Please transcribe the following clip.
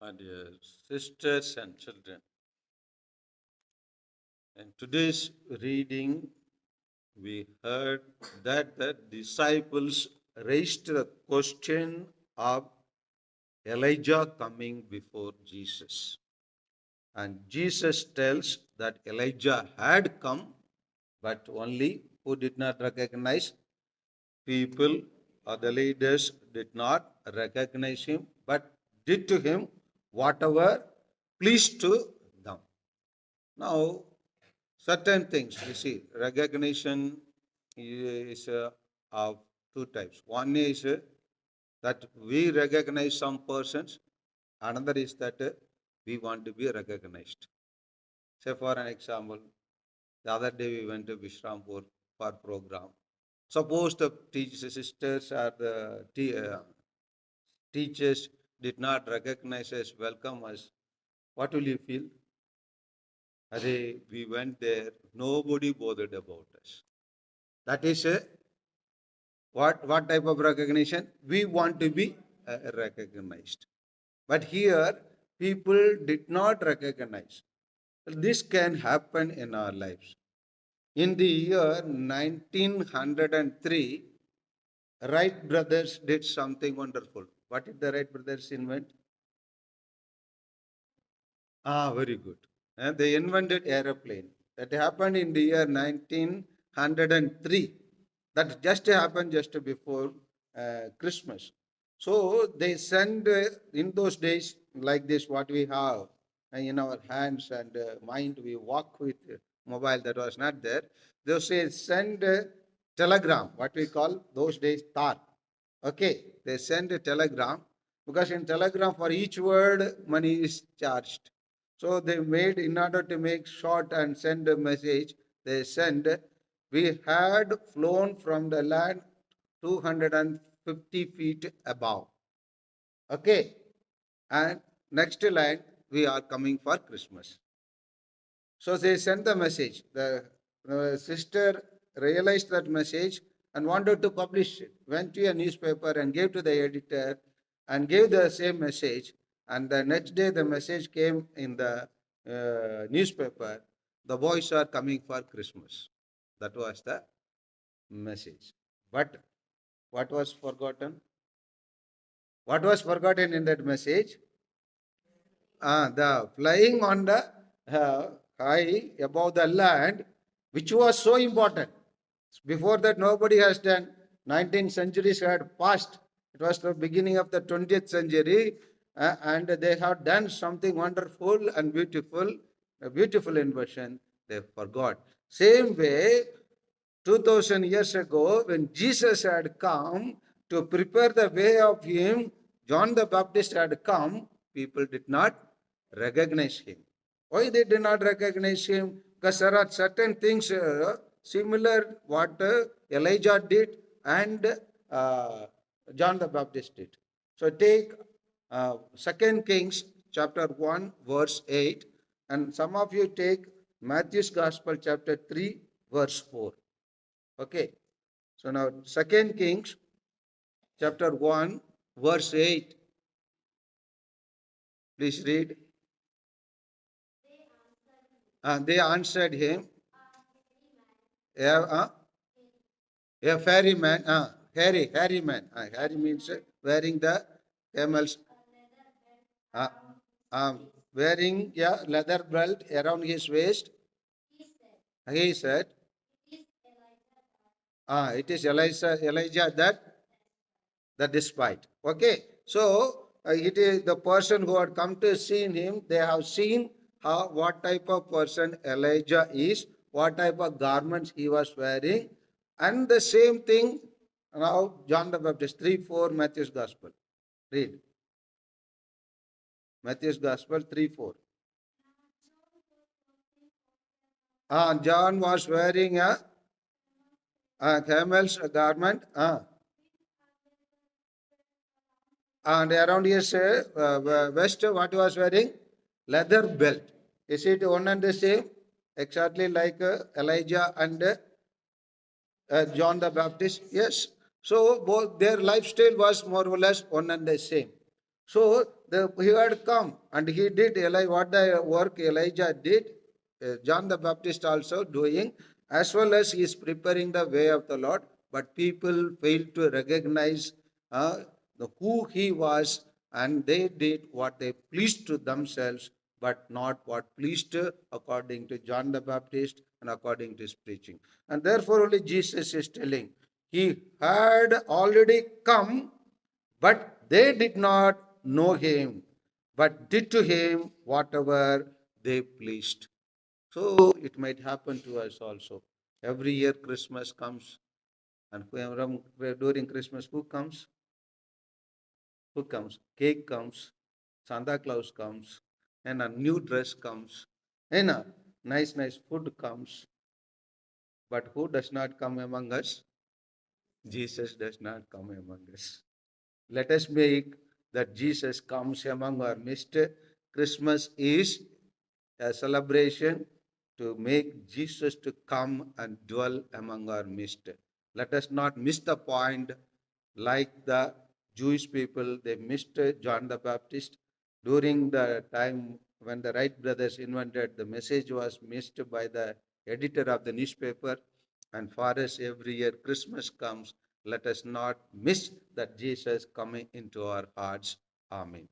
My dear sisters and children, in today's reading, we heard that the disciples raised the question of Elijah coming before Jesus. And Jesus tells that Elijah had come, but only who did not recognize? People or the leaders did not recognize him, but did to him whatever pleased to them. Now, certain things, you see, recognition is of two types. One is that we recognize some persons, another is that we want to be recognized. Say, for an example, the other day we went to Vishrampur for program. Suppose the sisters or the teachers did not recognize us, welcome us. What will you feel? We went there, nobody bothered about us. That is what type of recognition? We want to be recognized. But here, people did not recognize. This can happen in our lives. In the year 1903, Wright brothers did something wonderful. What did the Wright brothers invent? Very good. And they invented aeroplane. That happened in the year 1903. That just happened just before Christmas. So they send in those days like this what we have in our hands and mind. We walk with mobile that was not there. They say send telegram. What we call those days tar. Okay, they send a telegram because in telegram for each word money is charged. So they made, in order to make short and send a message, they send, we had flown from the land 250 feet above. Okay. And next line, we are coming for Christmas. So they sent the message. The sister realized that message and wanted to publish it. Went to a newspaper and gave to the editor and gave the same message. And the next day, the message came in the newspaper. The boys are coming for Christmas. That was the message. But what was forgotten? What was forgotten in that message? The flying on the high above the land, which was so important. Before that, nobody has done. 19th centuries had passed. It was the beginning of the 20th century, and they have done something wonderful and beautiful, a beautiful invention. They forgot. Same way, 2000 years ago, when Jesus had come to prepare the way of him, John the Baptist had come, people did not recognize him. Why they did not recognize him? Because there are certain things similar what Elijah did and John the Baptist did. So take 2 Kings chapter 1 verse 8, and some of you take Matthew's Gospel chapter 3 verse 4. Okay. So now 2 Kings chapter 1 verse 8. Please read. They answered him, a ferryman, hairy man. Hairy means wearing the camels, uh, wearing a leather belt around his waist. He said, it is Elijah that despite. Okay, so it is the person who had come to see him. They have seen what type of person Elijah is, what type of garments he was wearing, and the same thing now John the Baptist 3:4 Matthew's Gospel. Read Matthew's Gospel 3:4. John was wearing a camel's garment. And around his waist, what he was wearing? Leather belt. Is it one and the same? Exactly like Elijah and John the Baptist? Yes. So both their lifestyle was more or less one and the same. So he had come and he did what the work Elijah did, John the Baptist also doing, as well as he is preparing the way of the Lord. But people failed to recognize who he was, and they did what they pleased to themselves, but not what pleased according to John the Baptist and according to his preaching. And therefore, only Jesus is telling, he had already come, but they did not know him, but did to him whatever they pleased. So it might happen to us also. Every year Christmas comes, and during Christmas, who comes? Who comes? Cake comes, Santa Claus comes, and a new dress comes, and a nice food comes. But who does not come among us? Jesus does not come among us. Let us make that Jesus comes among our midst. Christmas is a celebration to make Jesus to come and dwell among our midst. Let us not miss the point like the Jewish people. They missed John the Baptist during the time when the Wright brothers invented. The message was missed by the editor of the newspaper. And for us, every year Christmas comes, let us not miss that Jesus coming into our hearts. Amen.